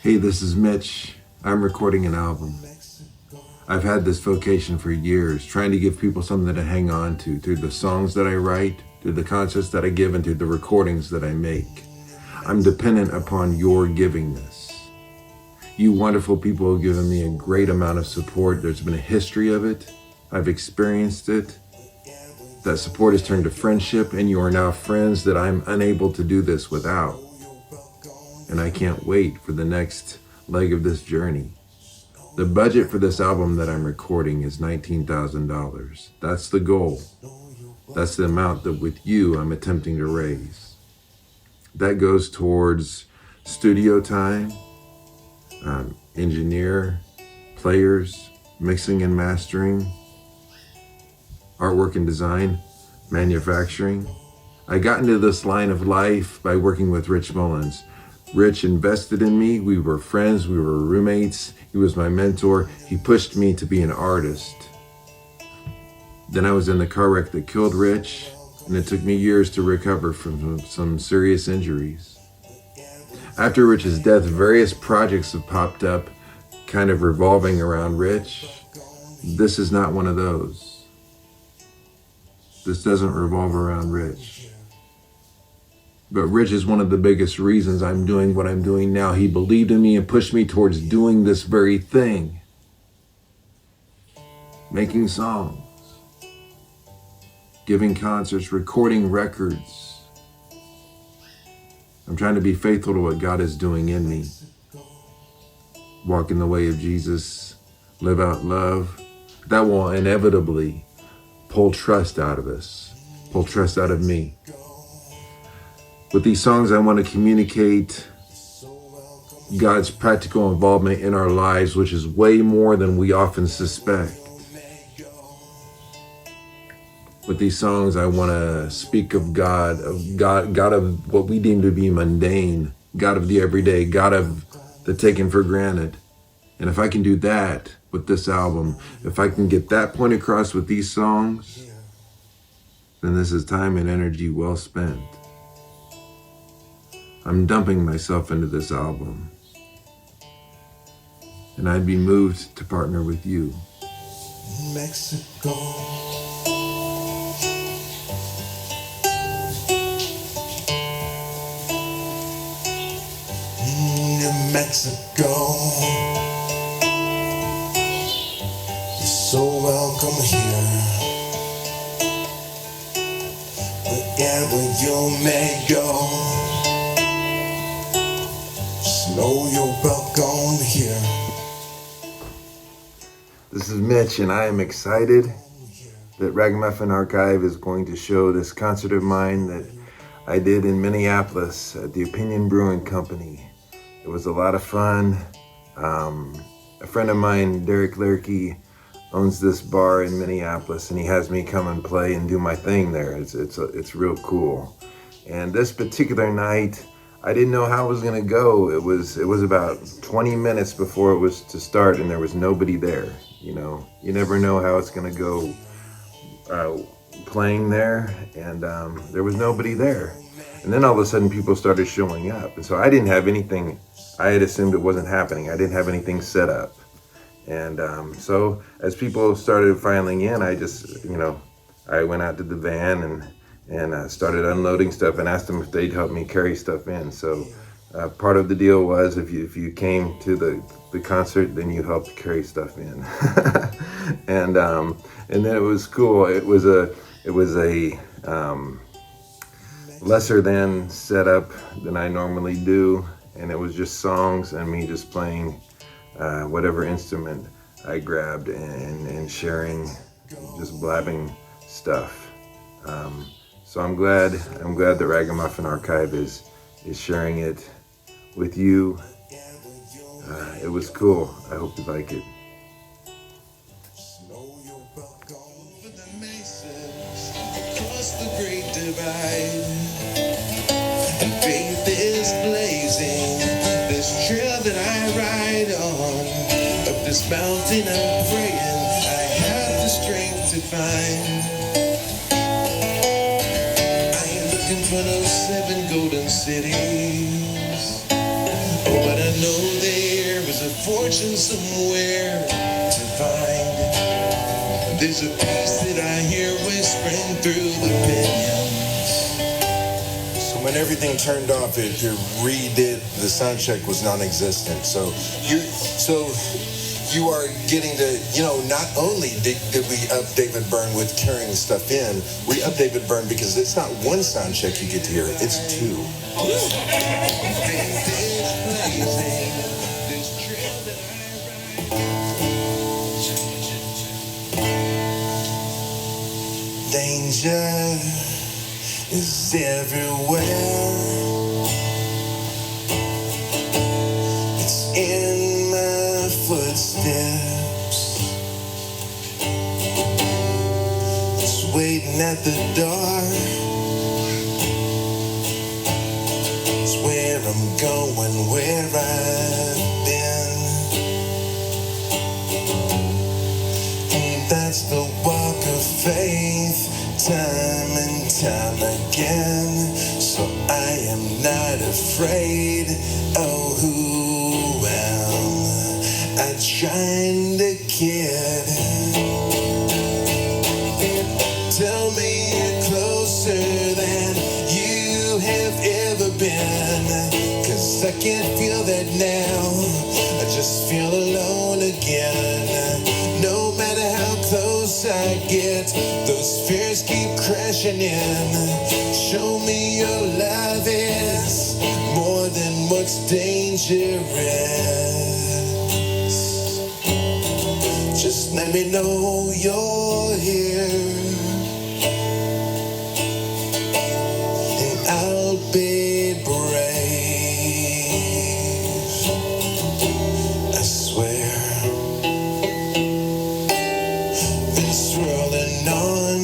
Hey, this is Mitch. I'm recording an album. I've had this vocation for years, trying to give people something to hang on to through the songs that I write, through the concerts that I give, and through the recordings that I make. I'm dependent upon your givingness. You wonderful people have given me a great amount of support. There's been a history of it. I've experienced it. That support has turned to friendship, and you are now friends that I'm unable to do this without. And I can't wait for the next leg of this journey. The budget for this album that I'm recording is $19,000. That's the goal. That's the amount that with you I'm attempting to raise. That goes towards studio time, engineer, players, mixing and mastering, artwork and design, manufacturing. I got into this line of life by working with Rich Mullins. Rich invested in me. We were friends. We were roommates. He was my mentor. He pushed me to be an artist. Then I was in the car wreck that killed Rich, and it took me years to recover from some serious injuries. After Rich's death, various projects have popped up, kind of revolving around Rich. This is not one of those. This doesn't revolve around Rich. But Rich is one of the biggest reasons I'm doing what I'm doing now. He believed in me and pushed me towards doing this very thing. Making songs, giving concerts, recording records. I'm trying to be faithful to what God is doing in me. Walk in the way of Jesus, live out love. That will inevitably pull trust out of us, pull trust out of me. With these songs, I want to communicate God's practical involvement in our lives, which is way more than we often suspect. With these songs, I want to speak of God of what we deem to be mundane, God of the everyday, God of the taken for granted. And if I can do that with this album, if I can get that point across with these songs, then this is time and energy well spent. I'm dumping myself into this album, and I'd be moved to partner with you. Mexico. New Mexico. You're so welcome here. Wherever you may go. Know you're welcome here. This is Mitch, and I am excited that Ragamuffin Archive is going to show this concert of mine that I did in Minneapolis at the Opinion Brewing Company. It was a lot of fun. A friend of mine, Derek Lerke, owns this bar in Minneapolis, and he has me come and play and do my thing there. It's real cool. And this particular night, I didn't know how it was gonna go. It was about 20 minutes before it was to start, and there was nobody there. You know, you never know how it's gonna go playing there, and there was nobody there. And then all of a sudden people started showing up, and so I didn't have anything. I had assumed it wasn't happening. I didn't have anything set up. And so as people started filing in, I just, I went out to the van and started unloading stuff and asked them if they'd help me carry stuff in. So part of the deal was if you came to the concert, then you helped carry stuff in. and then it was cool. It was a lesser than setup than I normally do, and it was just songs and me just playing whatever instrument I grabbed and sharing, just blabbing stuff. So I'm glad that Ragamuffin Archive is sharing it with you. It was cool. I hope you like it. Across the great divide, and faith is blazing. This trail that I ride on, up this mountain I'm praying I have the strength to find. In front of 7 golden cities, oh, but I know they fortune somewhere to find. There's a piece that I hear whispering through the pinions. So when everything turned off, it redid, the sound check was non-existent. So you are getting to, not only did we up David Byrne with carrying stuff in, we up David Byrne because it's not one sound check you get to hear, it's two. Danger is everywhere. It's in my footsteps. It's waiting at the door. It's where I'm going, where I've been. And that's the walk of faith, time and time again. So I am not afraid. Oh, who am I trying to kid? Tell me you're closer than you have ever been. 'Cause I can't feel that now. I just feel alone again. No matter how close I get, those fears keep crashing in. Show me your love is more than what's dangerous. Just let me know you're here, and I'll be brave. I swear. Rolling on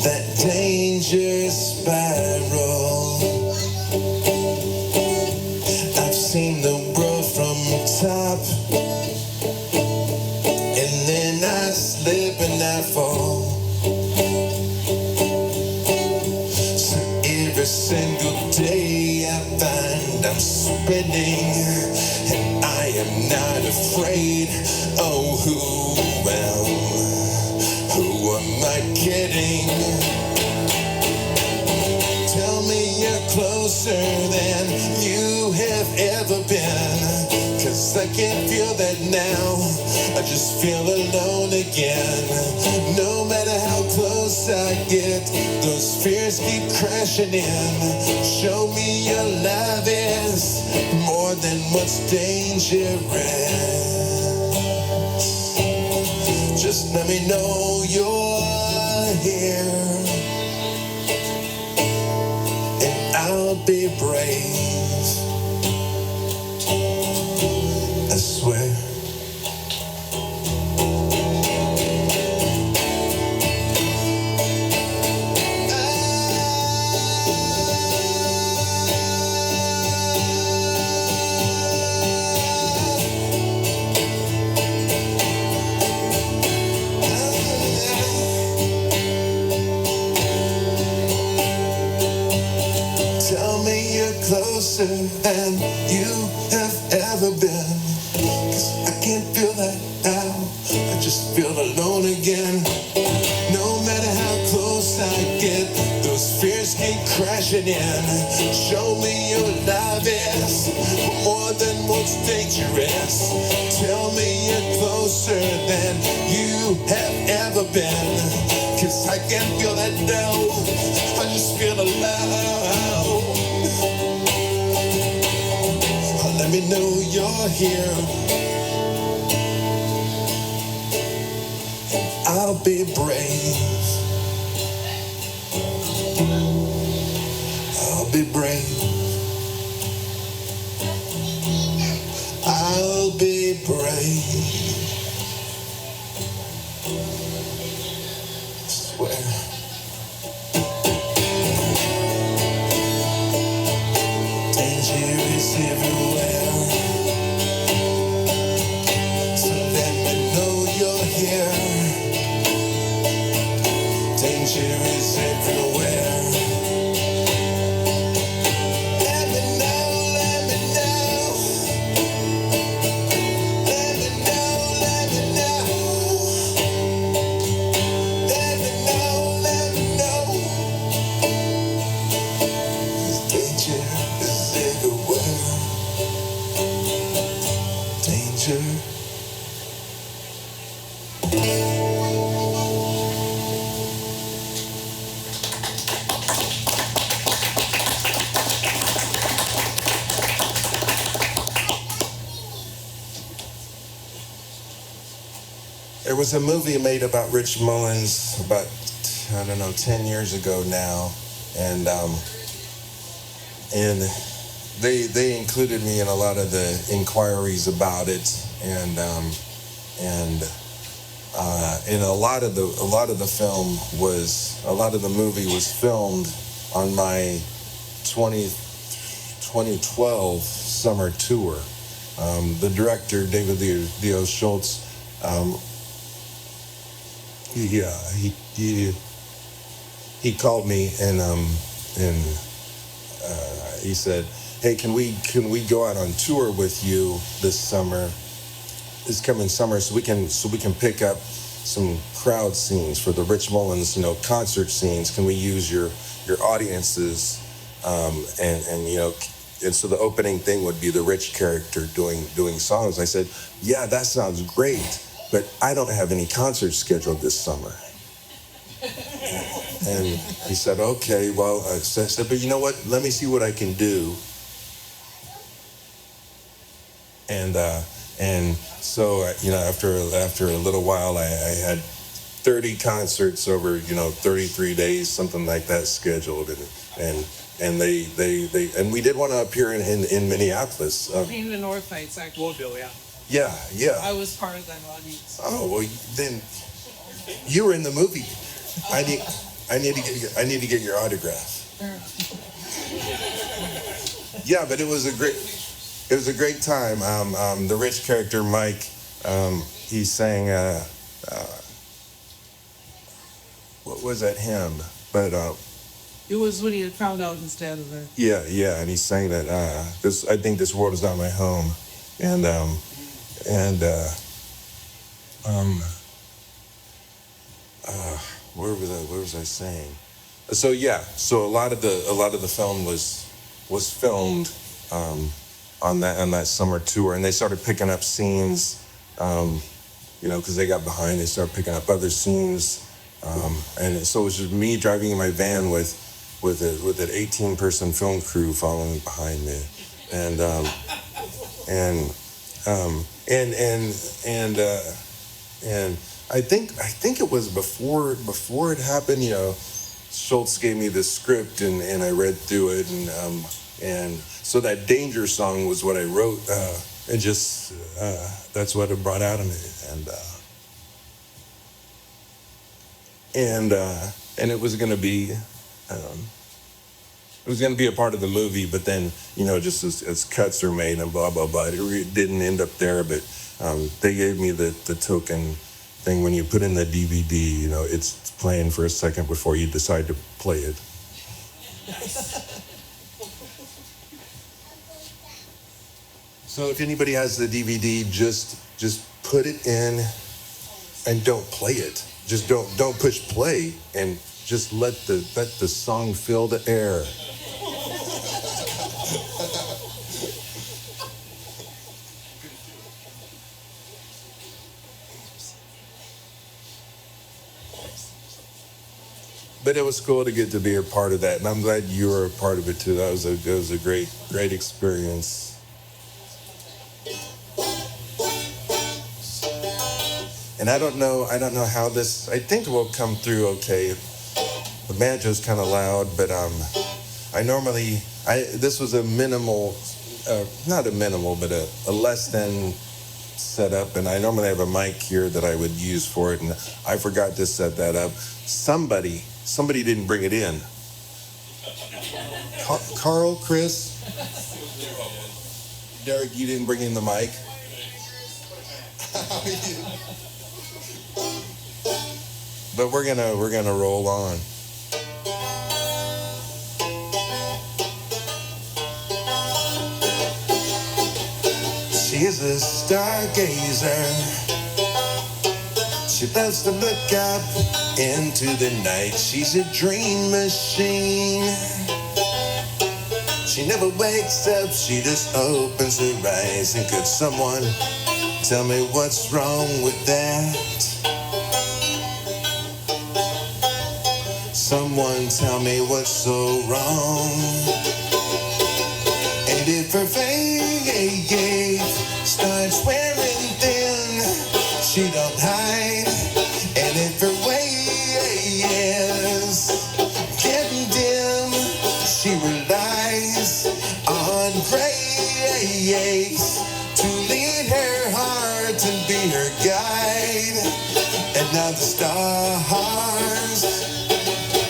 that danger spiral. I've seen the world from top, and then I slip and I fall. So every single day I find I'm spinning, and I am not afraid. Oh, who am I kidding? Tell me you're closer than you have ever been. 'Cause I can't feel that now. I just feel alone again. No matter how close I get, those fears keep crashing in. Show me your love is more than what's dangerous. Just let me know you're here, and I'll be brave. I swear. Closer than you have ever been. 'Cause I can't feel that now. I just feel alone again. No matter how close I get, those fears keep crashing in. Show me your love is more than what's dangerous. Tell me you're closer than you have ever been. 'Cause I can't feel that now. I just feel alone. Let me know you're here, and I'll be brave. I'll be brave. I'll be brave. I swear. Danger is everywhere. So let me know you're here. Danger is everywhere. Let me know, let me know. was a movie made about Rich Mullins about, I don't know, 10 years ago now, and they included me in a lot of the inquiries about it, and a lot of the movie was filmed on my 2012 summer tour. The director, David Leo Schultz, he called me and he said, "Hey, can we go out on tour with you this coming summer, so we can pick up some crowd scenes for the Rich Mullins, concert scenes? Can we use your audiences, and so the opening thing would be the Rich character doing songs." I said, "Yeah, that sounds great, but I don't have any concerts scheduled this summer." And he said, "Okay, well," I said, "but you know what? Let me see what I can do." And so after a little while, I had 30 concerts over 33 days, something like that, scheduled, and they we did want to appear in Minneapolis. In the North Heights, actually. Vaudeville, yeah. Yeah. I was part of that audience. Oh well, then you were in the movie. I need to get your autograph. Yeah, but it was a great time. The Rich character, Mike, he sang, what was that hymn? But It was when he had found out his dad was there. yeah, and he sang that. I think this world is not my home, and where was I saying? So yeah, so a lot of the film was filmed on that summer tour, and they started picking up scenes, because they got behind. They started picking up other scenes, and so it was just me driving in my van with an 18-person film crew following behind me, and I think it was before it happened. Schultz gave me the script, and I read through it, and so that Danger song was what I wrote, and just that's what it brought out of me, and it was going to be. It was going to be a part of the movie, but then, just as cuts are made and blah, blah, blah, it didn't end up there. But they gave me the token thing. When you put in the DVD, it's playing for a second before you decide to play it. So if anybody has the DVD, just put it in and don't play it. Just don't push play, and just let the song fill the air. But it was cool to get to be a part of that, and I'm glad you were a part of it too. That was a great experience. And I don't know how this. I think it will come through okay. The banjo's kind of loud, but this was a minimal, not a minimal, but a less than setup, and I normally have a mic here that I would use for it, and I forgot to set that up. Somebody didn't bring it in. Carl, Chris, Derek, you didn't bring in the mic. But we're gonna roll on. She's a stargazer. She loves to look up into the night. She's a dream machine. She never wakes up, she just opens her eyes. And could someone tell me what's wrong with that? Someone tell me what's so wrong. And if her faith starts wearing thin, she don't hide. And now the stars,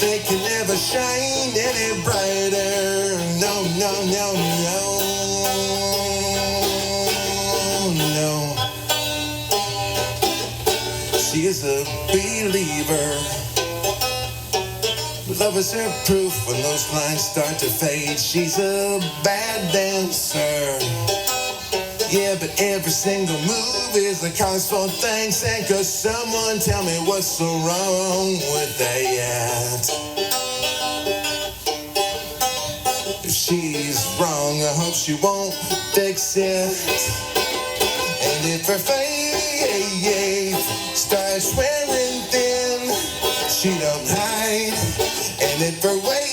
they can never shine any brighter. No, no, no, no, no. She is a believer. Love is her proof when those lines start to fade. She's a bad dancer. Yeah, but every single move is a cause for thanks. And could someone tell me what's so wrong with that? If she's wrong, I hope she won't fix it. And if her faith starts wearing thin, she don't hide. And if her way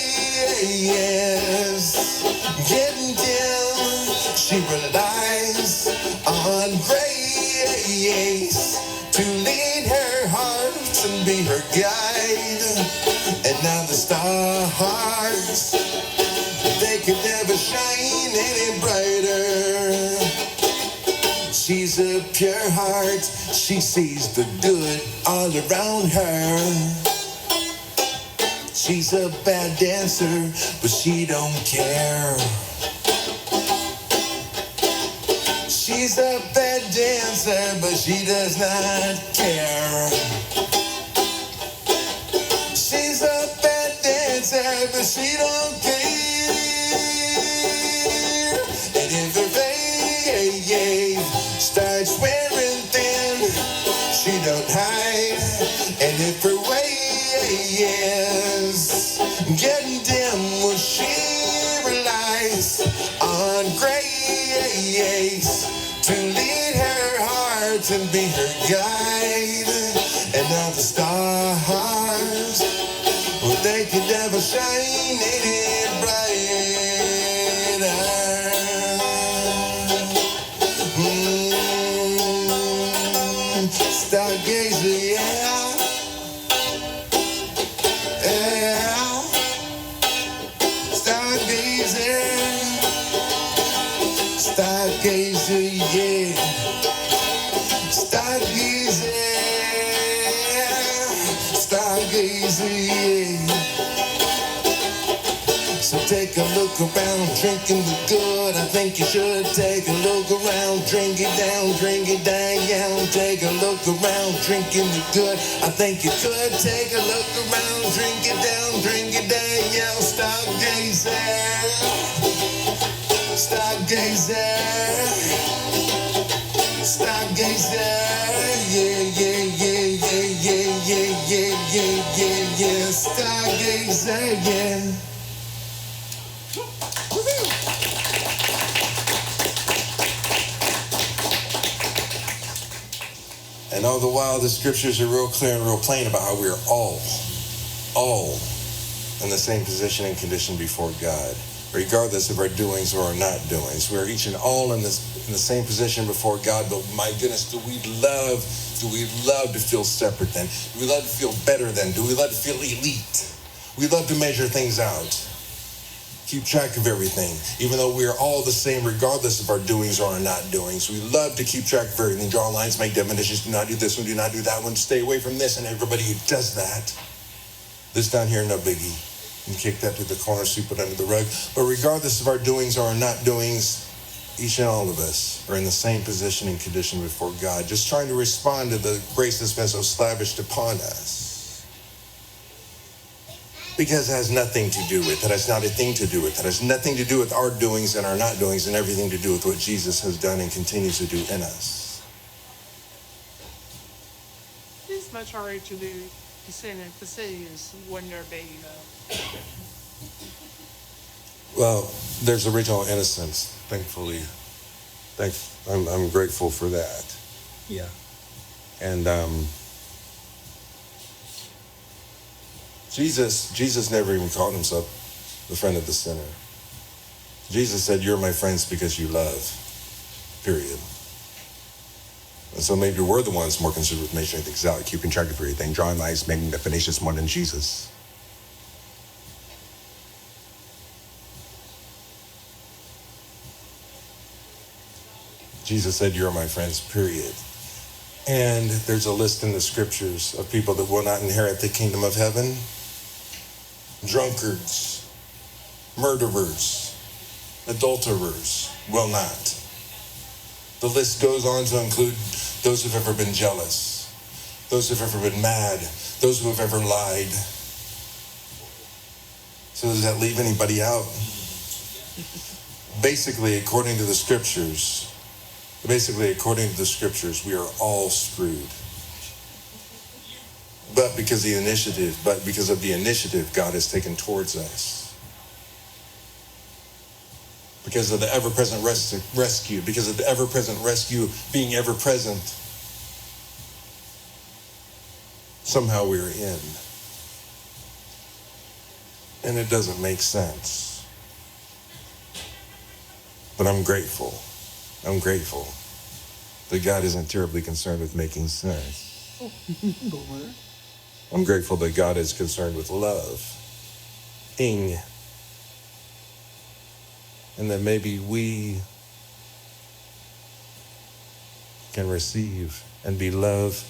is getting dim, she relies on grace to lead her heart and be her guide. And now the stars, they could never shine any brighter. She's a pure heart, she sees the good all around her. She's a bad dancer, but she don't care. She's a bad dancer, but she does not care. She's a bad dancer, but she don't care. And if her faith starts wearing thin, she don't hide. And if her way is getting dim, well, she relies on grace to lead her heart and be her guide. And now the stars, well, they could never shine any brighter. Stargazer, yeah. Yeah. Stargazer. Stargazer, yeah. Stargazer. Stargazer, yeah. So take a look around, drinking the good. I think you should take a look around, drink it down, take a look around, drinking the good. I think you could take a look around, drink it down, stargazer, stargazer, stargazer, yeah, yeah, yeah, yeah, yeah, yeah, yeah, yeah, yeah, yeah, stargazer, yeah. And all the while, the scriptures are real clear and real plain about how we are all in the same position and condition before God, regardless of our doings or our not doings. We're each and all in the same position before God. But my goodness, do we love to feel separate then? Do we love to feel better then? Do we love to feel elite? We love to measure things out, keep track of everything, even though we are all the same regardless of our doings or our not doings. We love to keep track of everything, draw lines, make definitions, do not do this one, do not do that one, stay away from this, and everybody who does that. This down here, no biggie. You can kick that to the corner, sweep it under the rug. But regardless of our doings or our not doings, each and all of us are in the same position and condition before God, just trying to respond to the grace that's been so lavished upon us. Because it has nothing to do with it. It has not a thing to do with it. It has nothing to do with our doings and our not doings, and everything to do with what Jesus has done and continues to do in us. It's much harder to do to sin in facilities when you're a baby, though. Well, there's original innocence, thankfully. I'm grateful for that. Yeah. And Jesus never even called himself the friend of the sinner. Jesus said, "You're my friends because you love," period. And so maybe we're the ones more concerned with making things out, keeping track of everything, drawing lines, making definitions more than Jesus. Jesus said, "You're my friends," period. And there's a list in the scriptures of people that will not inherit the kingdom of heaven. Drunkards, murderers, adulterers will not. The list goes on to include those who've ever been jealous, those who've ever been mad, those who have ever lied. So does that leave anybody out? Basically, according to the scriptures, we are all screwed. But because of the initiative God has taken towards us. Because of the ever-present rescue, because of the ever-present rescue being ever-present, somehow we're in. And it doesn't make sense. But I'm grateful that God isn't terribly concerned with making sense. I'm grateful that God is concerned with love. And that maybe we can receive and be loved.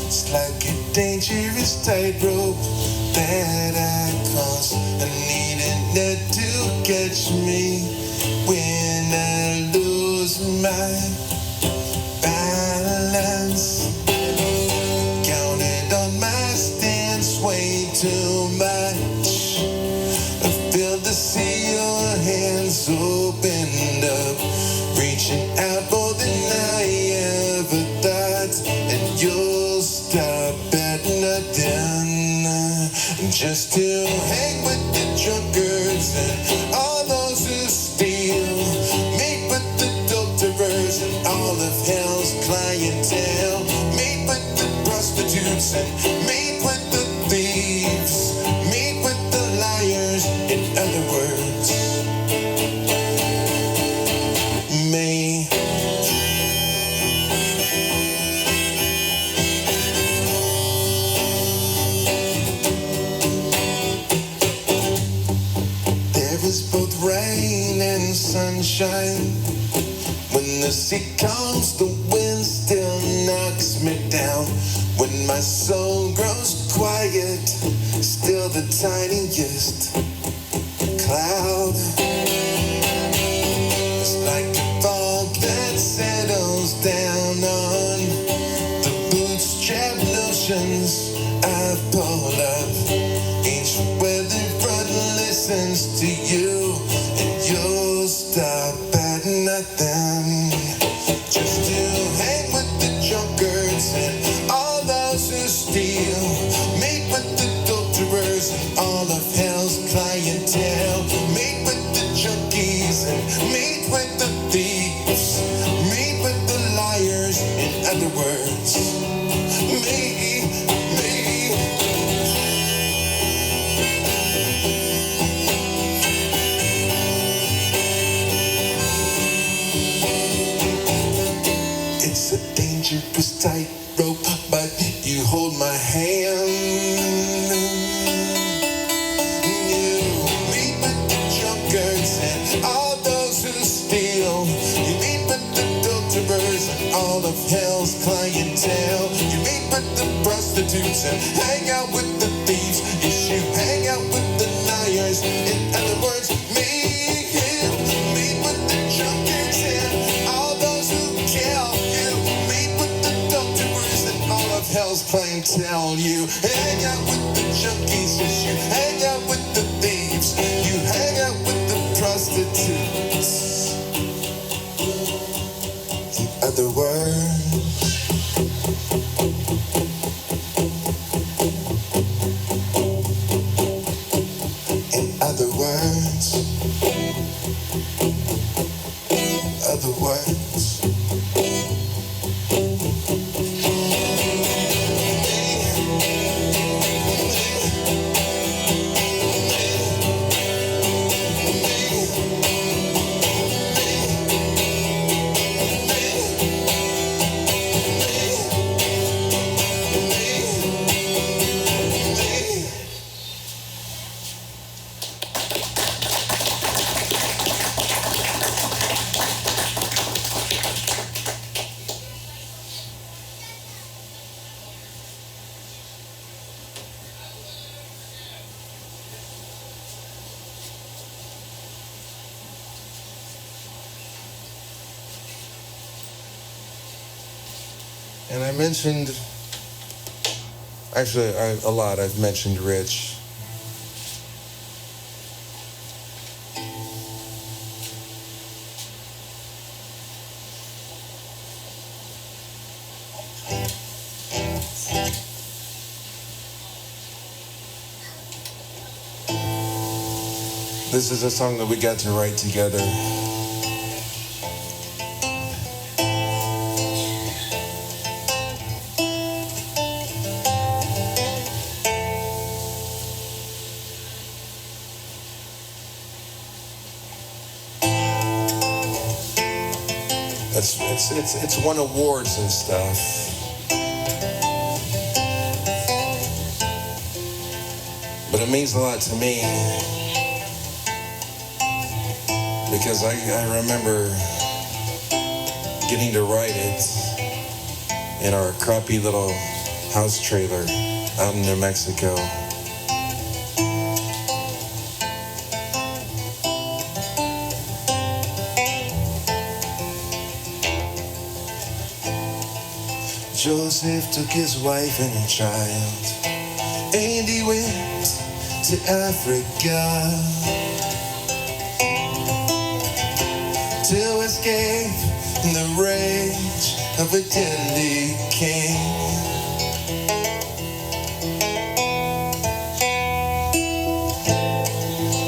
It's like a dangerous tightrope that I cross. I need a net to catch me when I lose my balance. Counted on my stance way too much. I feel to see your hands opened up, reaching out more than I ever thought, and you'll stop at nothing just to hang with the drunkards and all those who steal, meet with the adulterers and all of hell's clientele, meet with the prostitutes and meet with the thieves, meet with the liars, in other words, me. Both rain and sunshine. When the sea comes, the wind still knocks me down. When my soul grows quiet, still the tiniest cloud. It's like a fog that settles down on the bootstrap notions I pull up. Each weather front listens to you, and you'll stop at nothing just to hang with the drunkards and all those who steal, meet with the adulterers and all of hell's clientele, meet with the junkies and meet with the thieves, meet with the liars, in other words, me. It's a dangerous tightrope, but you hold my hand. You meet with the drunkards and all those who steal. You meet with the adulterers and all of hell's clientele. You prostitutes and hang out with the thieves. Yes, you hang out with the liars. In other words, meet with the junkies and all those who kill you. Meet with the adulterers and all of hell's clientele. You hang out with the junkies. Yes, you hang out with the thieves. You hang out with the prostitutes. In other words, other words. And I mentioned, actually a lot, I've mentioned Rich. This is a song that we got to write together. It's won awards and stuff. But it means a lot to me because I remember getting to write it in our crappy little house trailer out in New Mexico. Joseph took his wife and a child, and he went to Africa to escape the rage of a deadly king.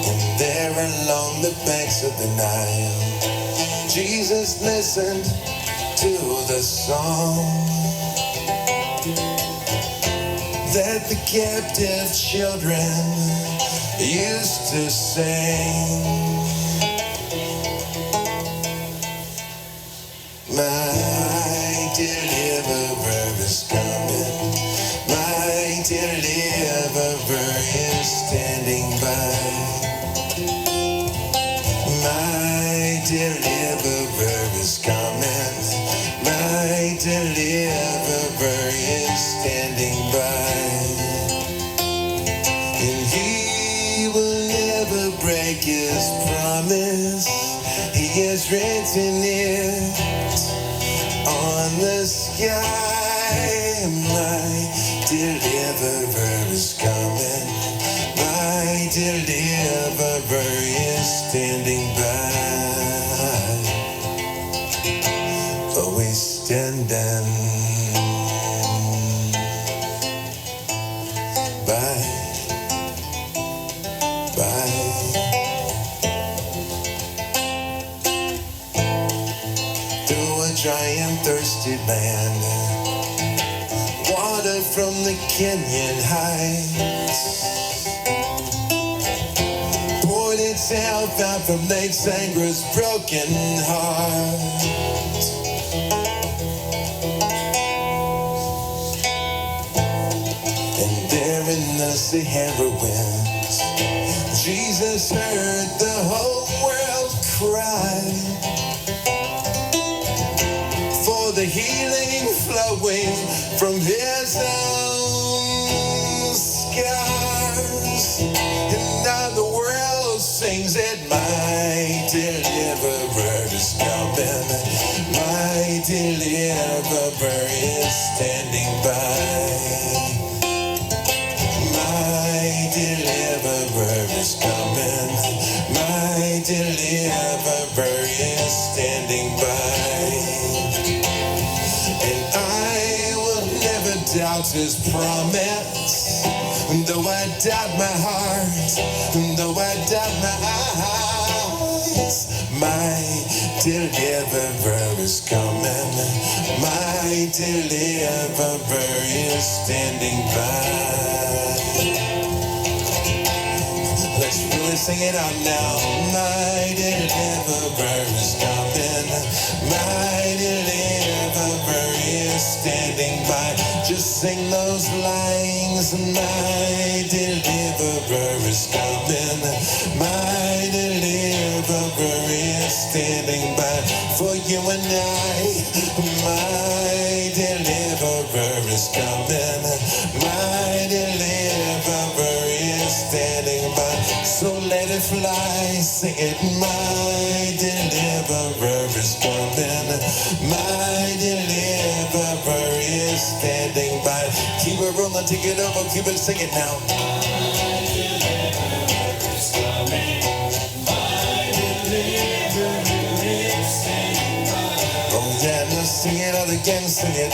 And there along the banks of the Nile, Jesus listened to the song that the captive children used to sing. My deliverer is coming. My deliverer is standing by. My deliverer is coming. My deliverer is standing by. And he will never break his promise. He has written it on the sky. My deliverer is coming. My deliverer is standing by. Always standing by. Through a dry and thirsty land, water from the Kenyan heights poured itself out from Lake Sangra's broken heart. And there in the Sahara winds, Jesus heard the whole world cry for the healing flowing from his own And now the world sings that my deliverer is coming. My deliverer is standing by. My deliverer is coming. My deliverer is standing by. And I will never doubt his promise. Though I doubt my heart, though I doubt my eyes, my deliverer is coming. My deliverer is standing by. Let's really sing it out now. My deliverer is coming. My deliverer is standing by. Just sing those lines. My deliverer is coming. My deliverer is standing by for you and I. My deliverer is coming. My deliverer is standing by. So let it fly, sing it. My deliverer is coming. My deliverer is standing by. Keep it rolling, take it over, keep it singing now. My deliverer is coming. My deliverer is standing by. Oh yeah, let's sing it out again, sing it.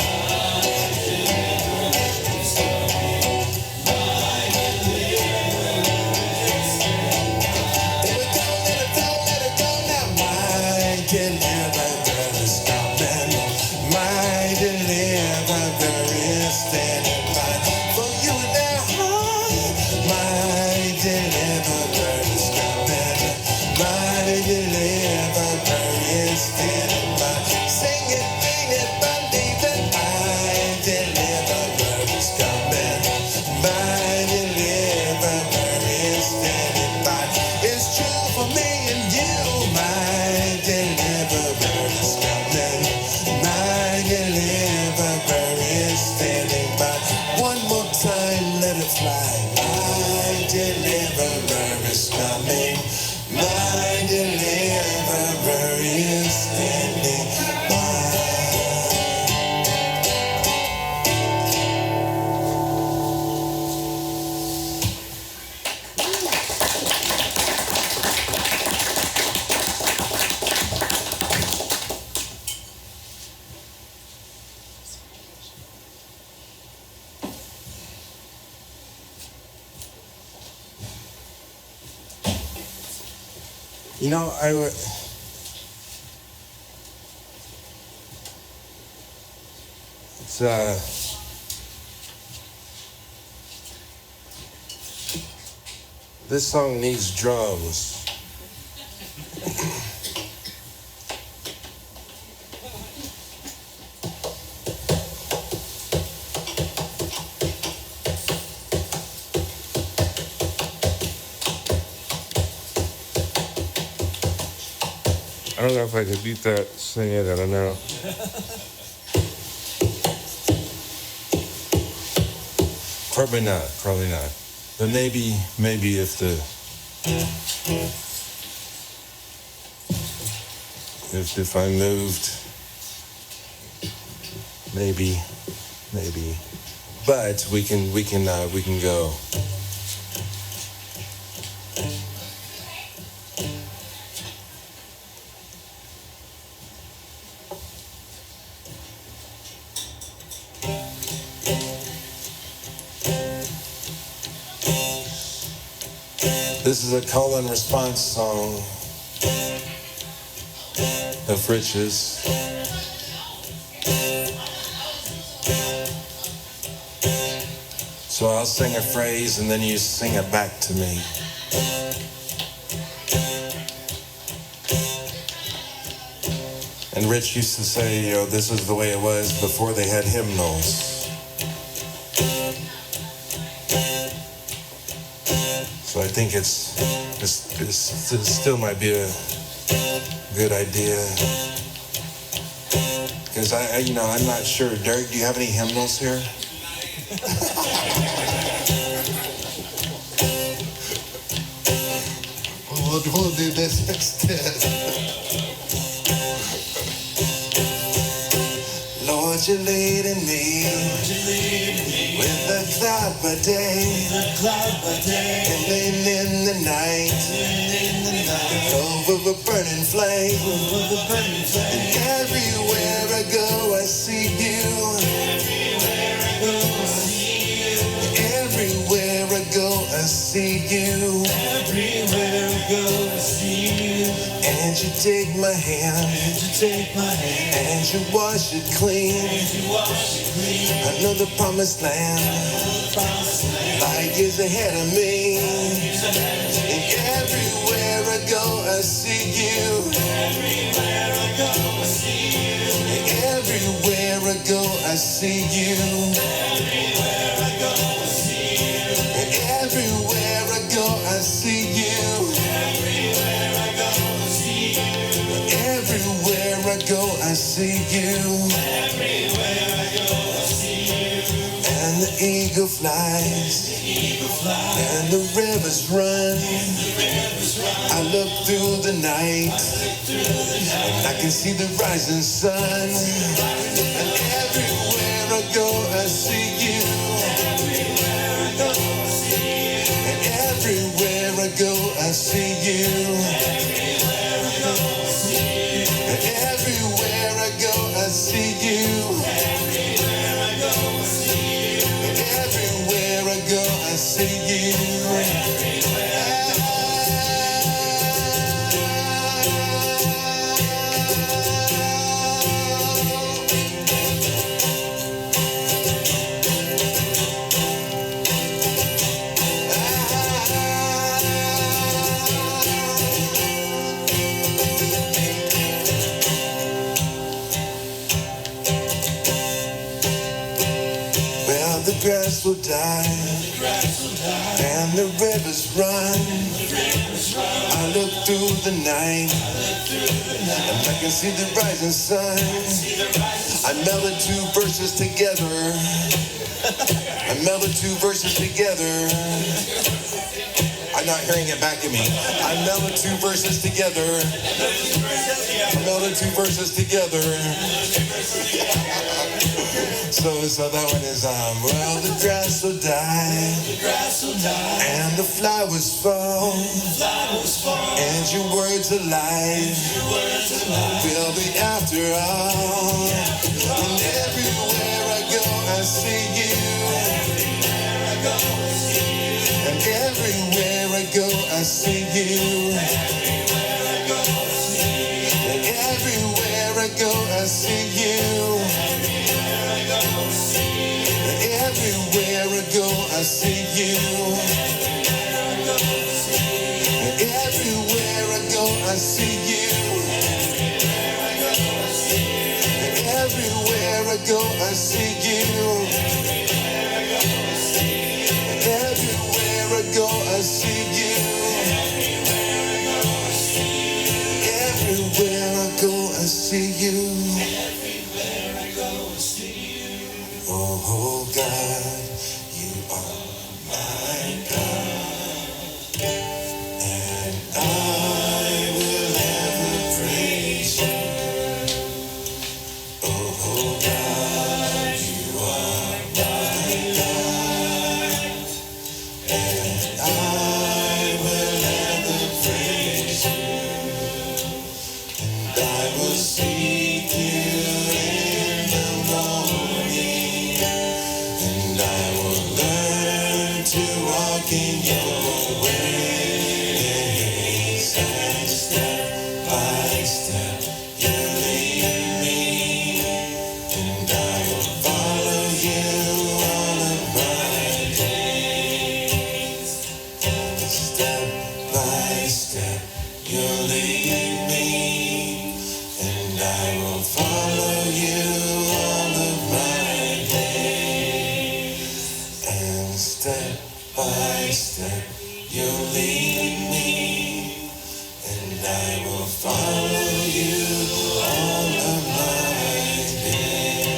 You know, this song needs drums. I don't know if I could beat that, sing it, I don't know. Probably not. But maybe if I moved, maybe. But we can go. This is a call and response song of Rich's. So I'll sing a phrase and then you sing it back to me. And Rich used to say, you know, this is the way it was before they had hymnals. So I think it still might be a good idea. Because I'm not sure. Derek, do you have any hymnals here? we'll do this instead. Lord, you're leading me with a cloud by day and then in the night over a burning flame. And everywhere I go, I see you. Everywhere I go, I see you. Everywhere I go, I see you. And you take my hand. And you wash it clean. I know the promised land lies ahead of me. And everywhere I go, I see you. Everywhere I go, I see you. And everywhere I go, I see you. Everywhere I go, I see you. And everywhere I go, I see you. Everywhere I go, I see you. Everywhere I go, I see you. Everywhere I go, I see you. And the eagle flies. And the rivers run. I look through the night. And I can see the rising sun. And everywhere I go, I see you. Everywhere I go, I see you. And everywhere I go, I see you. Everywhere I go, I see you. And everywhere I go, I see you. Everywhere I go, I see you. And everywhere I go, I see you. The grass will die, and the rivers run. I look through the night, and I can see the rising sun. I melded two verses together. I melded two verses together. I'm not hearing it back at me. I melded two verses together. I melded two verses together. So that one is well, the grass will die, and the flowers fall, and your words alive will be after all. And everywhere I go, I see you. And everywhere I go, I see you. And everywhere I go, I see you. Everywhere I go, I see you. Everywhere I go, I see you. Everywhere I go, I see you. Everywhere I go, I see you. Everywhere I go, I see you. Oh God, you are my God, and I will ever praise you. Oh God, you are my God, and I will ever praise you. And I will seek you in the morning. And I will learn to walk in your ways. And step by step, you lead me. And I will follow you all of my days. And step by step, you lead me. And I will follow you all of my days. And step by step, you lead me, and I will follow you all of my days.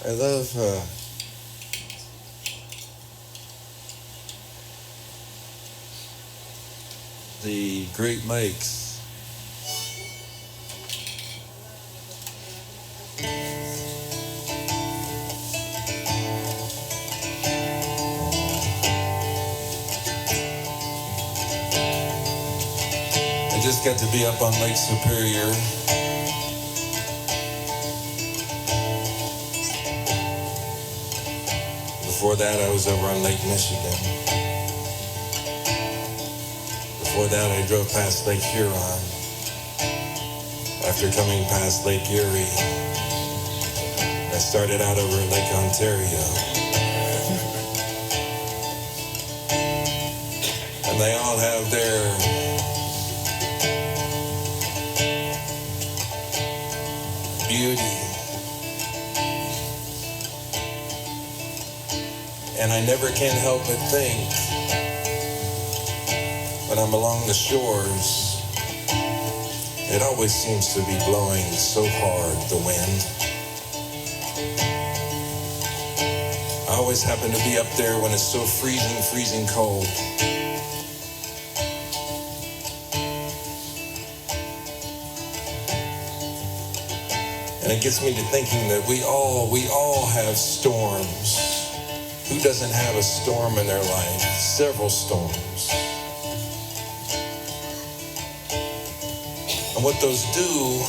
I love the Great Lakes. I just got to be up on Lake Superior. Before that, I was over on Lake Michigan. Before that, I drove past Lake Huron. After coming past Lake Erie, I started out over Lake Ontario. And they all have their beauty. And I never can help but think, when I'm along the shores, it always seems to be blowing so hard, the wind. I always happen to be up there when it's so freezing cold. And it gets me to thinking that we all have storms. Who doesn't have a storm in their life? Several storms. And what those do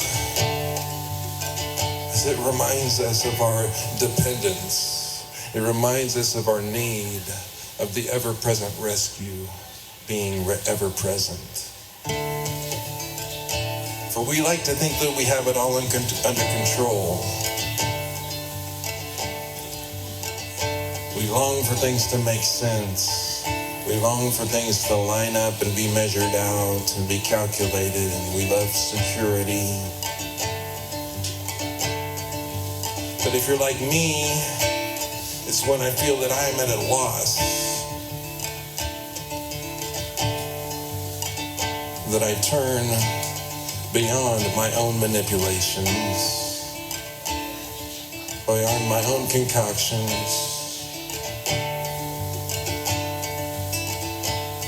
is it reminds us of our dependence. It reminds us of our need of the ever-present rescue being ever present. For we like to think that we have it all under control. We long for things to make sense. We long for things to line up and be measured out and be calculated, and we love security. But if you're like me, it's when I feel that I'm at a loss that I turn beyond my own manipulations, beyond my own concoctions,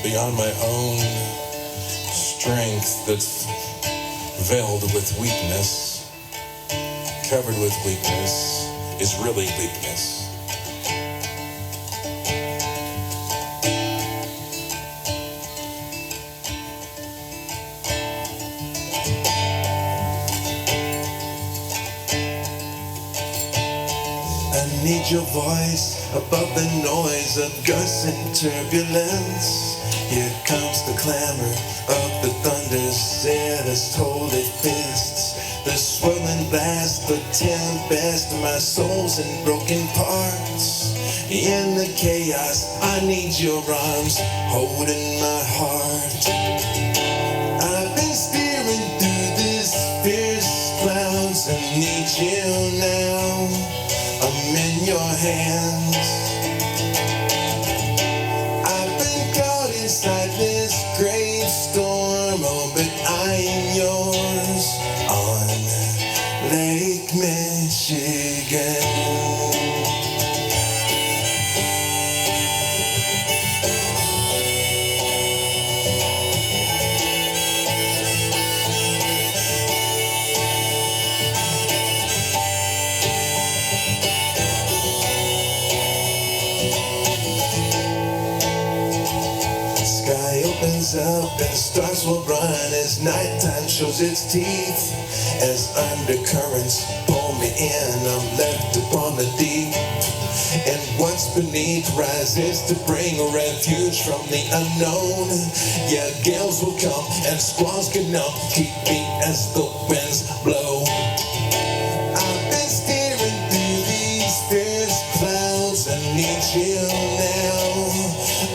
beyond my own strength that's veiled with weakness, covered with weakness, is really weakness. I need your voice above the noise of gusts and turbulence. Here comes the clamor of the thunder's air that's holy fists. The swirling blast, the tempest, my soul's in broken parts. In the chaos, I need your arms holding my heart. I've been steering through these fierce clouds and need you now. I'm in your hands. I've been caught inside this great storm, oh, but I am yours on Lake Michigan. Up and stars will run as nighttime shows its teeth. As undercurrents pull me in, I'm left upon the deep. And what's beneath rises to bring refuge from the unknown. Yeah, gales will come and squalls can numb, keep me as the winds blow. I've been steering through these fierce clouds, I need you now.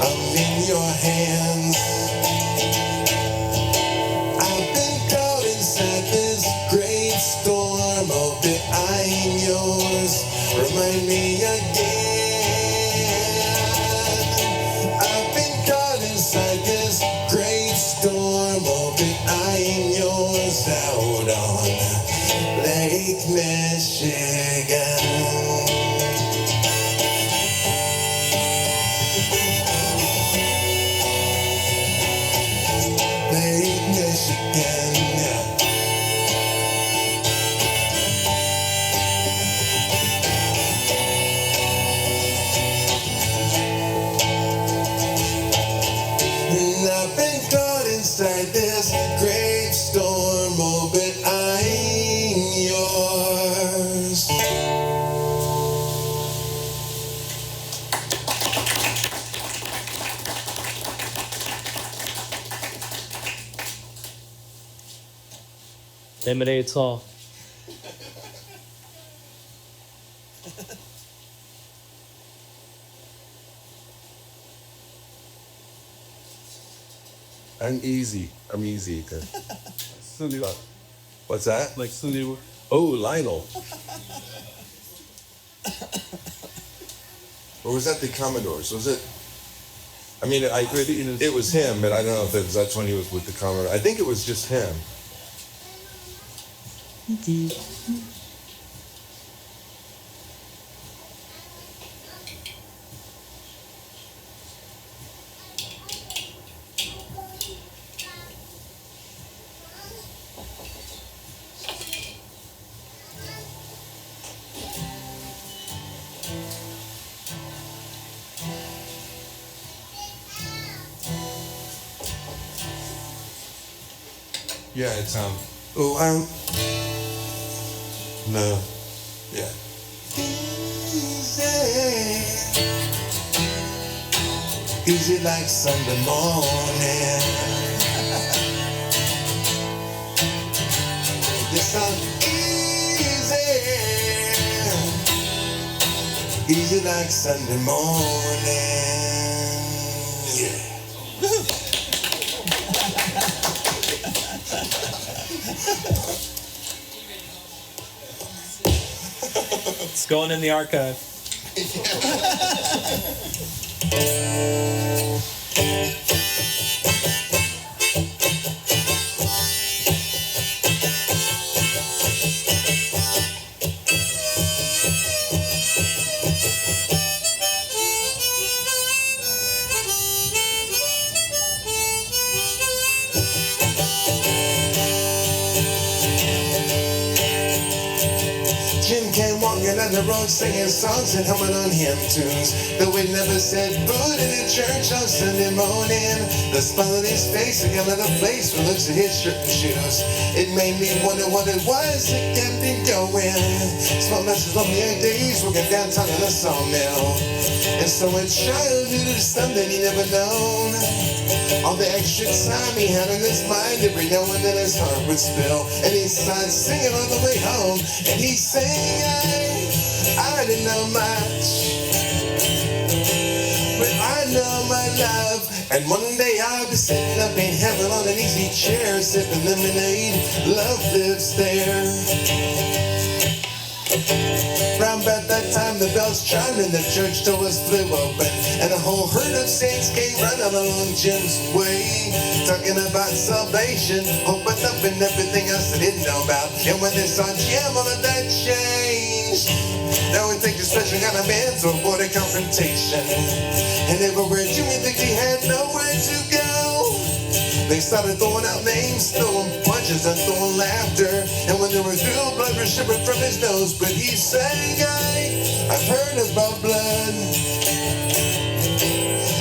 I'm in your hands. I'm yours, remind me again. I've been caught inside this great storm, oh, but I'm yours out on Lake Michigan. Lake Michigan, yeah. And I've been caught inside this great storm, oh, but I'm yours. Eliminates all. I'm easy. Sunday, What's that? like Sunday. Oh, Lionel. Or was that the Commodores? Was it? I mean, it was him, but I don't know if that's when he was with the Commodore. I think it was just him. Yeah, it's Oh, no. Yeah. Easy like Sunday morning. This song easy like Sunday morning. Yeah. It's going in the archive. Jim came walking down the road singing songs and humming on hymn tunes. Though we never said boo in the church on Sunday morning. The smile on his face again at a place with looks at his shirt and shoes. It made me wonder what it was that kept him going. Small messes on the old days working downtown in a sawmill. And so in childhood is something he never known. All the extra time he had on his mind, every now and then his heart would spill. And he started singing all the way home. And he sang, I didn't know much, but I know my love. And one day I'll be sitting up in heaven on an easy chair, sipping lemonade. Love lives there. Round about that time the bells chimed and the church doors flew open, and a whole herd of saints came running along Jim's way, talking about salvation, hope and love and everything else they didn't know about. And when they saw Jim, all of that changed. Now it takes a special kind of man to avoid a confrontation, and everywhere Jimmy think he had nowhere to go, they started throwing out names, throwing punches and throwing laughter. And when they were through, blood was shipping from his nose. But he sang, I've heard about blood.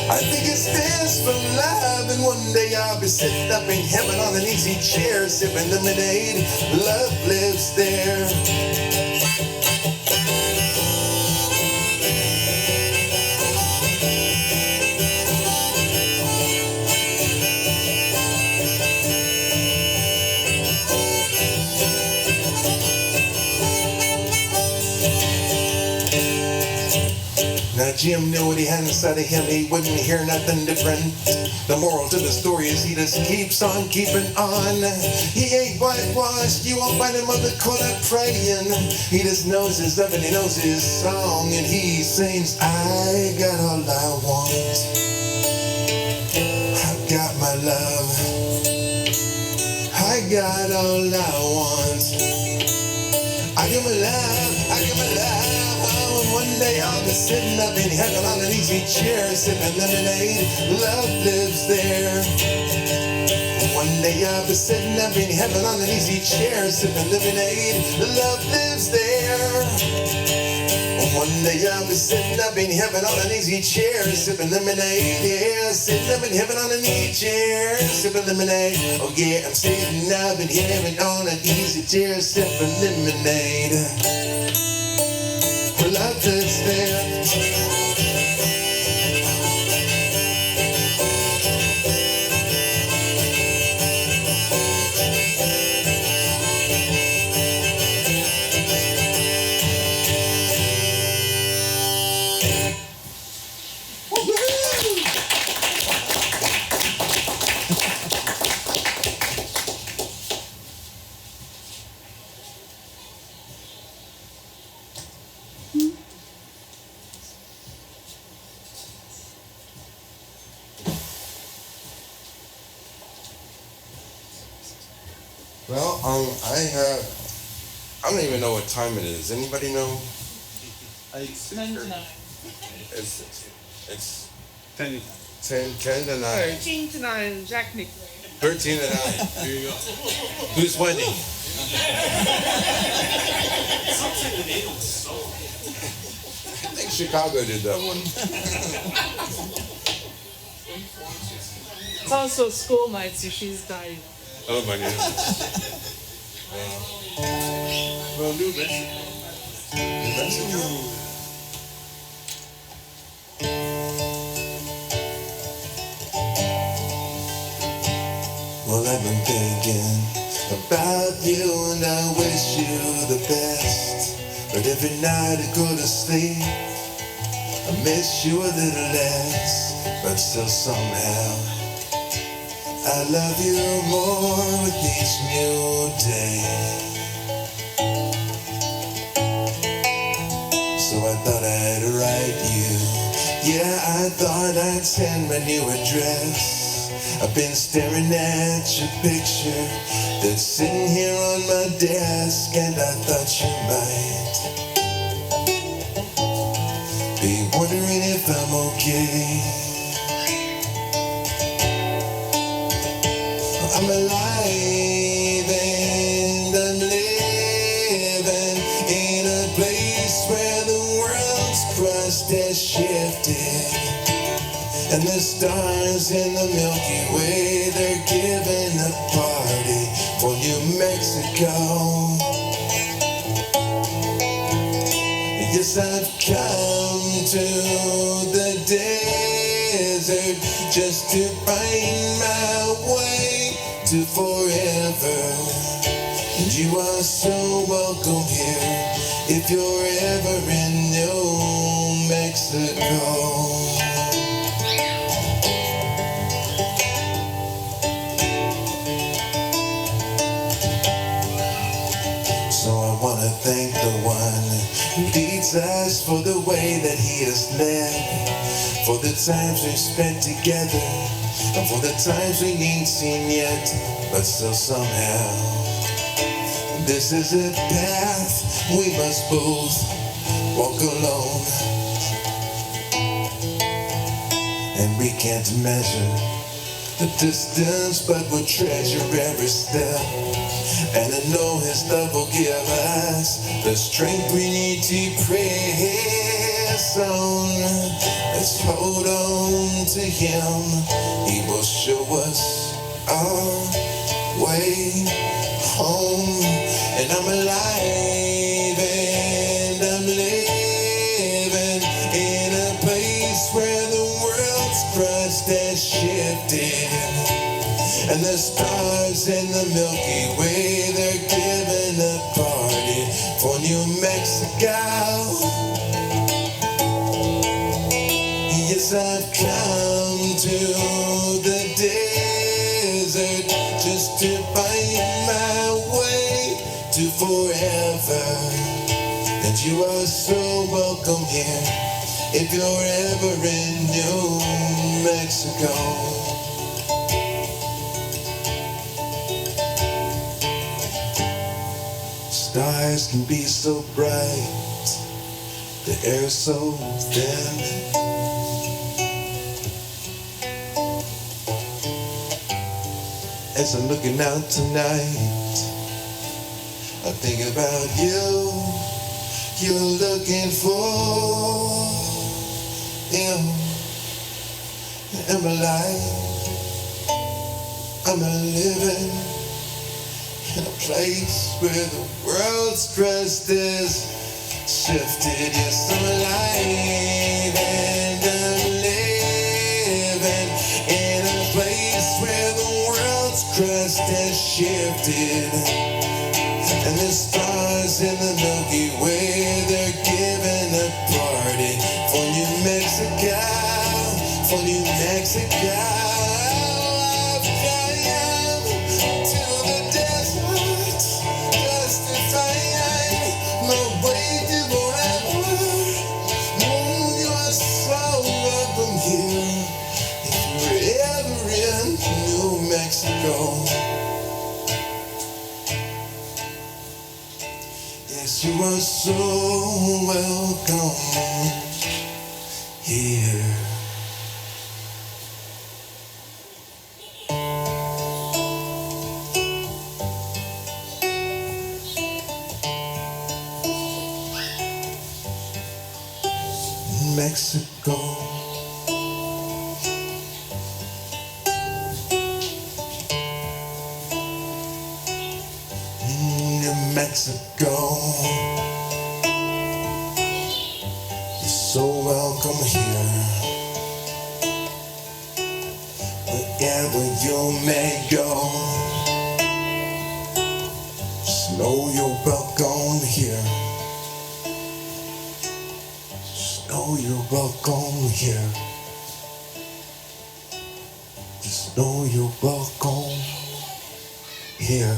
I think it stands for love. And one day I'll be sitting up in heaven on an easy chair, sipping lemonade. Love lives there. Now Jim knew what he had inside of him, he wouldn't hear nothing different. The moral to the story is he just keeps on keeping on. He ain't whitewashed, you won't find him on the corner praying. He just knows his love and he knows his song, and he sings, I got all I want. I got my love. I got all I want. I give my love, I give my love. Oh, and one day I'll be sitting up in heaven on an easy chair, sipping lemonade. Love lives there. One day I'll be sitting up in heaven on an easy chair, sipping lemonade. Love lives there. One day I'll be sitting up in heaven on an easy chair, sipping lemonade. Yeah, sitting up in heaven on an easy chair, sipping lemonade. Oh yeah, I'm sitting up in heaven on an easy chair, sipping lemonade. Love lives there. Well, I don't even know what time it is. Anybody know? 10 to 9. It's 10. 10 to 9. 13 to 9, Jack Nick. 13 to 9. Here you go. Who's winning? I think Chicago did that one. It's also school night, so she's dying. Oh my goodness. Well, New Mexico. Well, I've been thinking about you and I wish you the best. But every night I go to sleep, I miss you a little less. But still somehow I love you more with each new day. So I thought I'd write you. Yeah, I thought I'd send my new address. I've been staring at your picture that's sitting here on my desk, and I thought you might be wondering if I'm okay. I'm alive and I'm living in a place where the world's crust has shifted, and the stars in the Milky Way, they're giving a party for New Mexico. Yes, I've come to the desert just to find my way to forever. And you are so welcome here if you're ever in New Mexico. So I want to thank the one who leads us for the way that he has led, for the times we've spent together, and for the times we ain't seen yet, but still somehow this is a path we must both walk alone, and we can't measure the distance, but we'll treasure every step. And I know his love will give us the strength we need to press on. Let's hold on to him. He will show us our way home. And I'm alive and I'm living in a place where the world's crust has shifted, and the stars in the Milky Way, they're giving a party for New Mexico. Yes, I've come to the desert just to find my way to forever. And you are so welcome here if you're ever in New Mexico. stars can be so bright, the air so thin. As I'm looking out tonight, I think about you. You're looking for you. I'm alive. I'm living in a place where the world's crust is shifted. Yes, I'm alive and I'm living in a place where the world's crust has shifted. And the stars in the Milky Way, they're giving a party for New Mexico, for New Mexico. Yes, you are so welcome here. Mexico. Mexico, you're so welcome here. Wherever you may go, just know you're welcome here. Just know you're welcome here. Just know you're welcome here.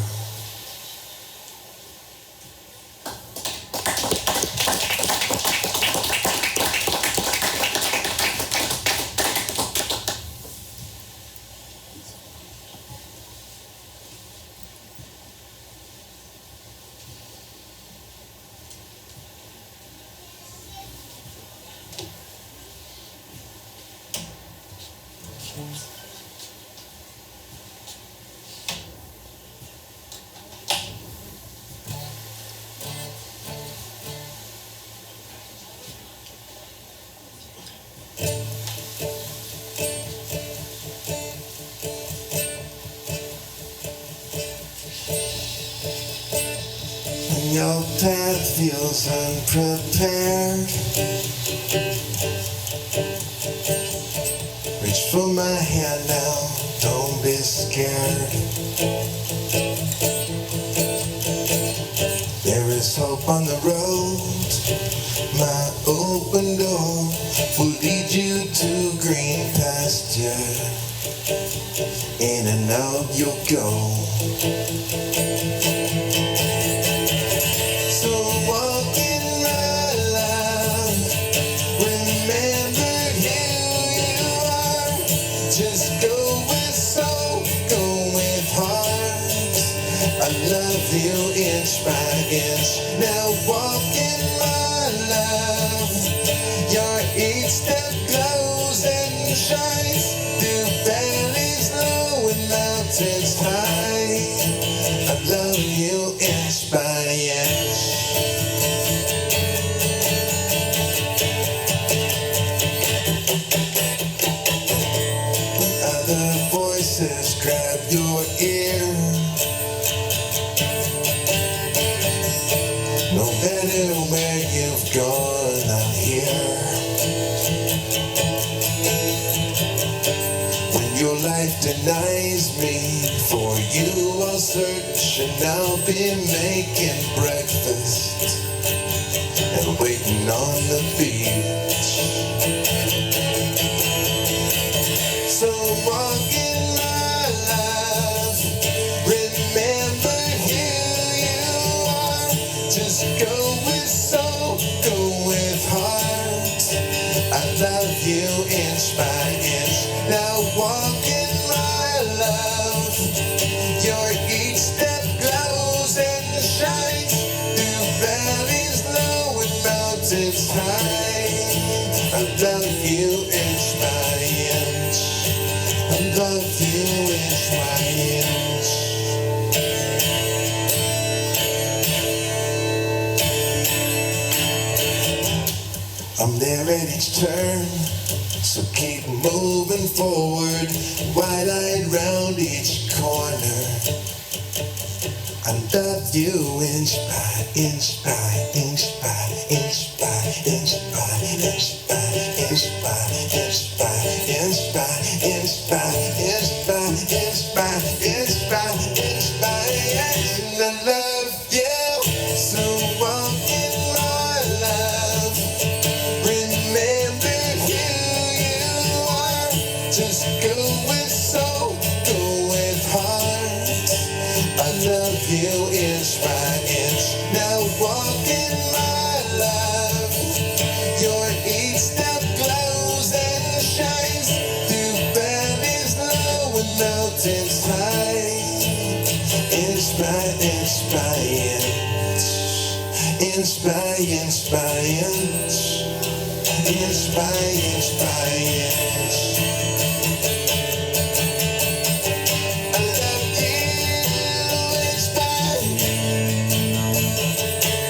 Your path feels unprepared. Reach for my hand now, don't be scared. There is hope on the road. My open door will lead you to green pasture. In and out you'll go. You inch by inch, now walk in my love. Your each step glows and shines through valleys low and mountains high. I love you inch by inch. When other voices grab your ear, no matter where you've gone, I'm here. When your life denies me, for you I'll search and I'll be making breakfast and waiting on the beach. So walk in my life, remember who you are. Just go with soul, go with heart. I love you inch by inch. Now walk in my love. Your each step glows and shines mountains high. I love you inch by inch. I love you inch by inch. I'm there at each turn, so keep moving forward, wide-eyed round each corner. I love you inch by inch by inch by inch by inch by inch by inch by inch by inch by inch by inch by inch by inch by inch by inch. And I love you, so walk in my love. Remember who you are. Just go with soul, go with heart. I love you inch by inch. Now walk in my love. Your each step glows and shines through valleys low and mountains high. Inch by inch by inch. Inch by inch by inch. Inch by inch by inch. I love you inch by.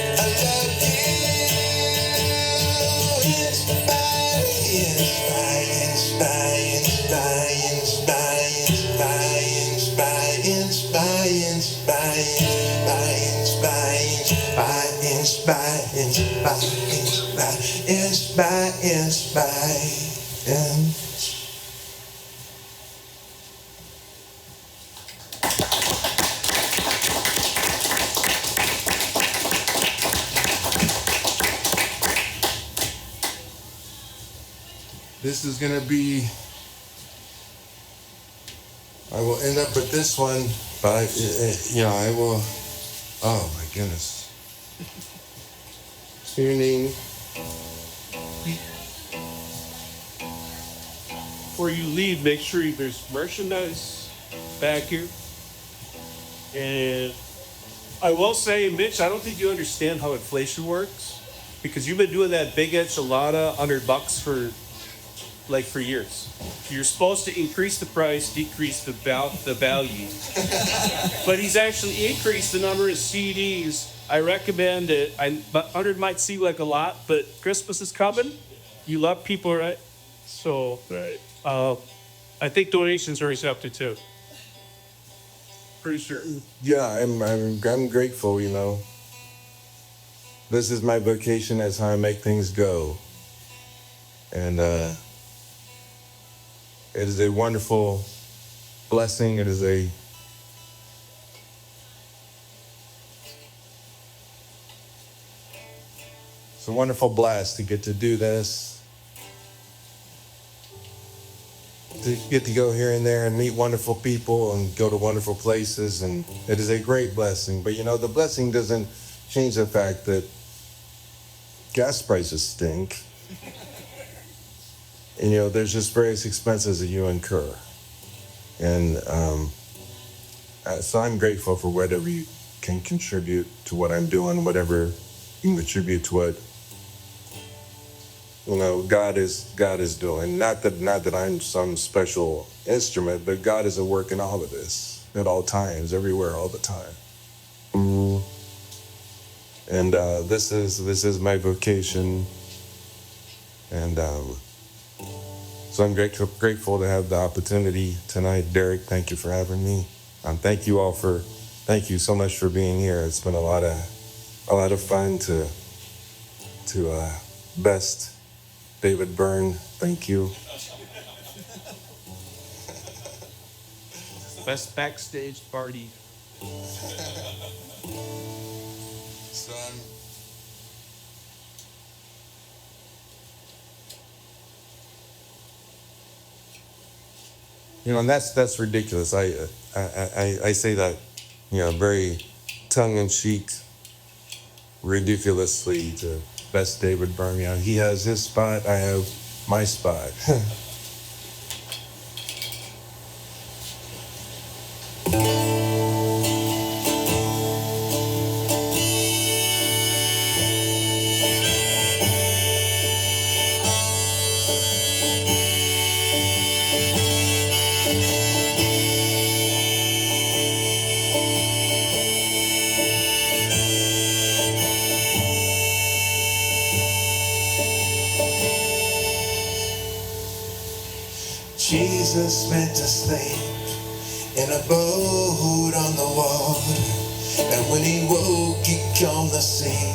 I love you inch by inch by inch by inch by inch by inch by inch by inch by inch by inch by inch by inch by inch by inch by inch by inch. This is gonna be, I will end up with this one, but I will, oh my goodness. Tuning. Before you leave, make sure there's merchandise back here. And I will say, Mitch, I don't think you understand how inflation works, because you've been doing that big enchilada $100 for years. You're supposed to increase the price, decrease the value. But he's actually increased the number of CDs. I recommend it. 100 might seem like a lot, but Christmas is coming. You love people, right? So, right. I think donations are accepted too. Pretty sure. Yeah, I'm grateful, This is my vocation. That's how I make things go. And it is a wonderful blessing. It's a wonderful blast to get to do this. To get to go here and there and meet wonderful people and go to wonderful places, and it is a great blessing. But the blessing doesn't change the fact that gas prices stink. And there's just various expenses that you incur. And so I'm grateful for whatever you can contribute to what I'm doing, whatever you can contribute to what God is doing. Not that I'm some special instrument, but God is at work in all of this, at all times, everywhere, all the time. And this is my vocation, and so I'm grateful to have the opportunity tonight. Derek, thank you for having me. Thank you so much for being here. It's been a lot of fun to best David Byrne, thank you. Best backstage party. Son. And that's ridiculous. I say that, very tongue-in-cheek, ridiculously to best David Byrne. He has his spot, I have my spot. Jesus went to sleep in a boat on the water. And when he woke, he calmed the sea.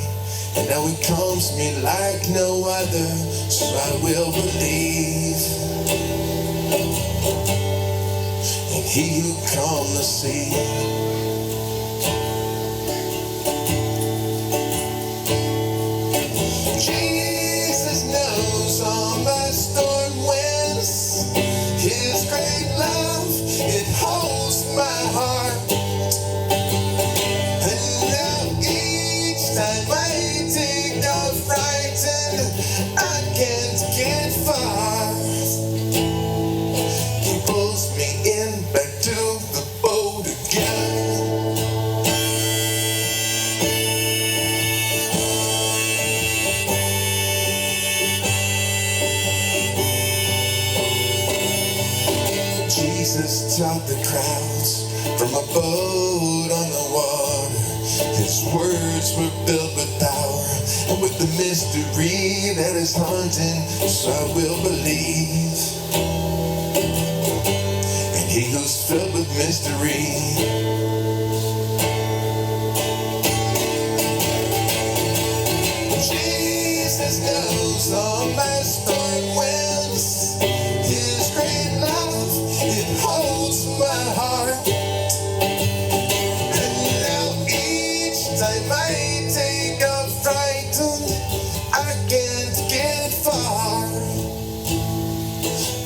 And now he calms me like no other, so I will believe in he who calmed the sea. Jesus knows all my storm winds. His great love, it holds my heart. And now each time I take off frightened, I can't get far. He pulls me in back to the boat again. Jesus taught the crowds from a boat on the water. His words were filled with power and with the mystery that is haunting, so I will believe. And he who's filled with mystery. Jesus knows all my storm winds. His great love, it holds my heart. And now each time I take off frightened, I can't get far.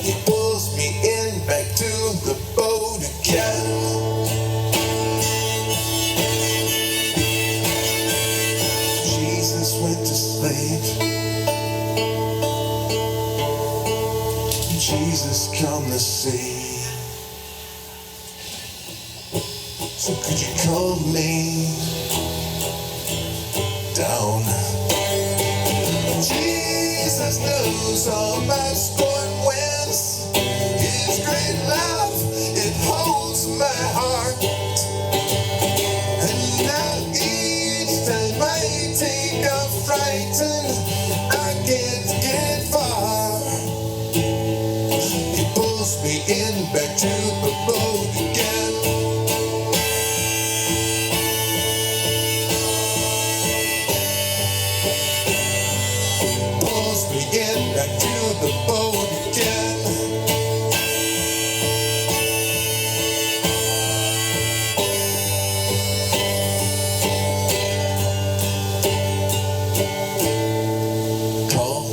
He pulls me in back to the boat again. Jesus went to sleep. Jesus calmed the sea. So could you calm me down? Jesus knows all my storm winds. His great love, it holds my heart. And now each time I take off frightened, I can't get far. He pulls me in back to the boat again. Pulls me in back to the boat again. Call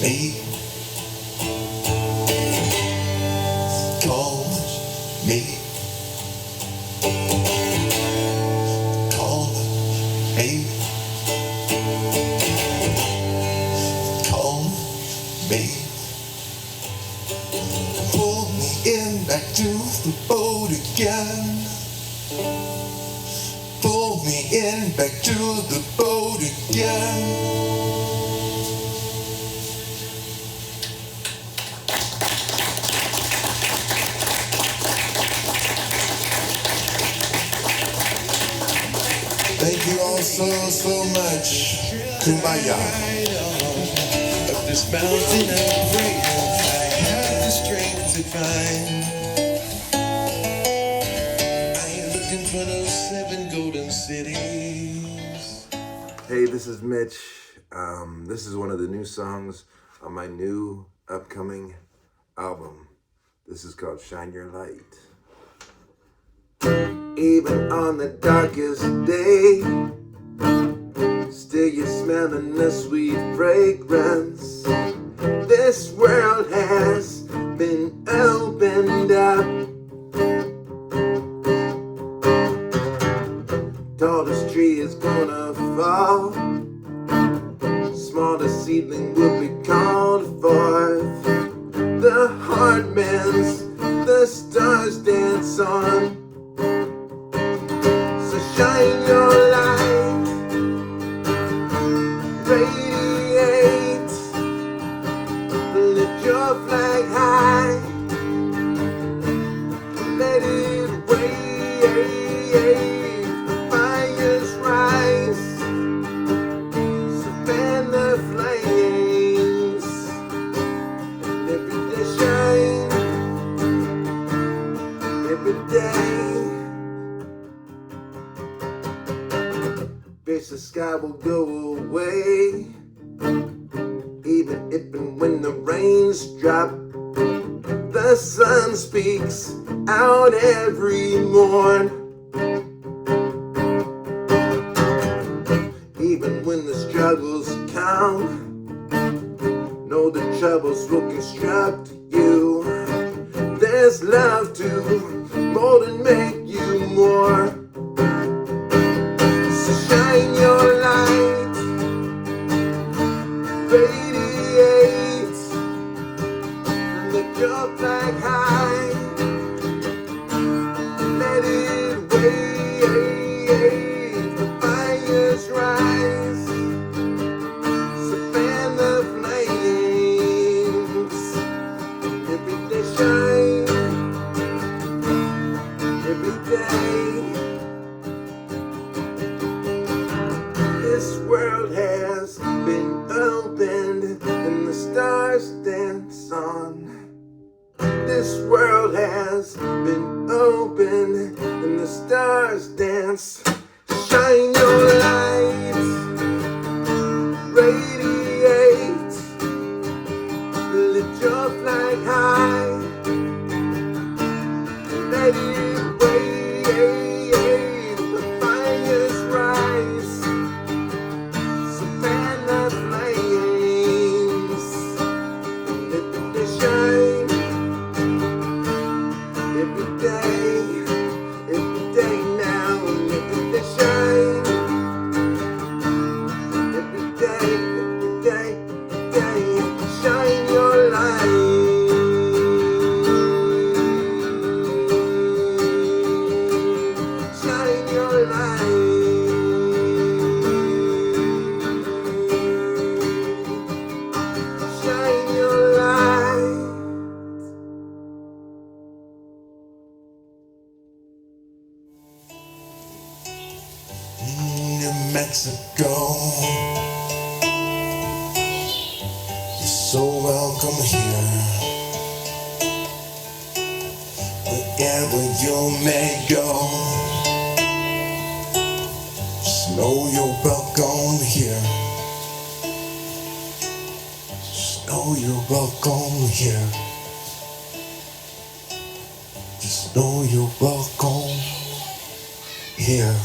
me. Call me. Call me. Call me. Pull me in back to the boat again. Pull me in back to the boat again. Thank you all so much. Kumbaya. Up this mountain of prayer, I have the strength to climb. I looked in front of 7 golden cities. Hey, this is Mitch. This is one of the new songs on my new upcoming album. This is called Shine Your Light. Even on the darkest day, still you're smelling the sweet fragrance. This world has been opened up. Tallest tree is gonna fall, smallest seedling will be called forth. The heart mends, the stars dance on. Shine your light, radiate, lift your flag high, let it wave, fires rise, so fan the flames, and every day shine. sky will go away. Even if and when the rains drop, the sun speaks out every morn. Even when the struggles come, know the troubles will construct you. There's love to mold and make you more. So shine your light, radiate, lift your flag high, let it wave, the fires rise, so fan the flames, every day shine, every day. This world has been opened and the stars dance on. This world has been opened and the stars dance. Shine your light, radiate, lift your flag high, let it wave, the fires rise, so fan the flames, let it shine, every day now, let it shine, every day, shine your light. Shine your light. Shine your light. New Mexico, you're so welcome here. Wherever you may go, just know you're welcome here. Just know you're welcome here. Just know you're welcome here.